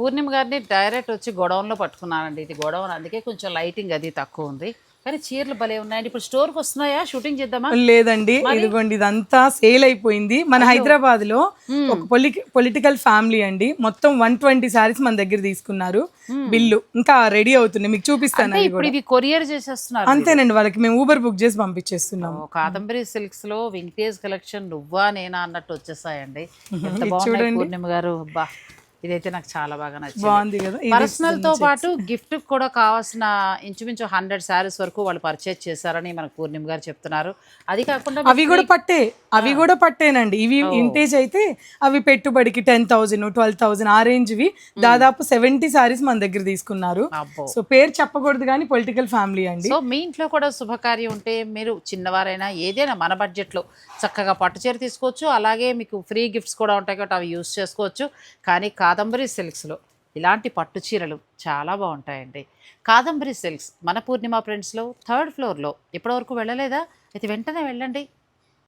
పూర్ణిమ గారిని డైరెక్ట్ వచ్చి గొడవన్లో పట్టుకున్నానండి. ఇది గొడవన్, అందుకే కొంచెం లైటింగ్ అది తక్కువ ఉంది. కానీ చీరలు భలే ఉన్నాయండి. ఇప్పుడు స్టోర్కి వస్తున్నాయా? షూటింగ్ చేద్దామా? లేదండి, ఇదిగోండి ఇదంతా సేల్ అయిపోయింది. మన హైదరాబాద్ లో ఒక పొలిటికల్ ఫ్యామిలీ అండి, మొత్తం 120 సారీస్ మన దగ్గర తీసుకున్నారు. బిల్లు ఇంకా రెడీ అవుతుంది, మీకు చూపిస్తాను. అది ఇప్పుడు ఇది కొరియర్ చేసేస్తున్నారు. అంతేనండి, వాళ్ళకి మేము ఊబర్ బుక్ చేసి పంపించేస్తున్నాం. కాదంబరి సిల్క్స్ లో వింటేజ్ కలెక్షన్ నువ్వా నేనా అన్నట్టు వచ్చేసాయండి. ఎంత బాగున్నాయి పూర్ణిమ గారు. బా, ఇదైతే నాకు చాలా బాగా నచ్చింది. బాగుంది కదా. పర్సనల్ తో పాటు గిఫ్ట్ కూడా కావాల్సిన ఇంచుమించు 100 సారీస్ వరకు వాళ్ళు పర్చేజ్ చేశారని మనకు పూర్ణిమ గారు చెప్తున్నారు. అది కాకుండా అవి కూడా పట్టేనండి. ఇవి వింటేజ్ అయితే అవి పెట్టుబడికి 10,000 12,000 ఆ రేంజ్వి దాదాపు 70 సారీస్ మన దగ్గర తీసుకున్నారు. సో పేరు చెప్పకూడదు కానీ పొలిటికల్ ఫ్యామిలీ అండి. సో మీ ఇంట్లో కూడా శుభకార్యం ఉంటే మీరు చిన్నవారైనా ఏదైనా మన బడ్జెట్లో చక్కగా పట్టుచీర తీసుకోవచ్చు. అలాగే మీకు ఫ్రీ గిఫ్ట్స్ కూడా ఉంటాయి కాబట్టి అవి యూస్ చేసుకోవచ్చు. కానీ కాదంబరి సిల్క్స్లో ఇలాంటి పట్టు చీరలు చాలా బాగుంటాయండి. కాదంబరి సిల్క్స్ మన పూర్ణిమ ఫ్రెండ్స్లో 3rd ఫ్లోర్లో. ఇప్పటివరకు వెళ్ళలేదా? అయితే వెంటనే వెళ్ళండి.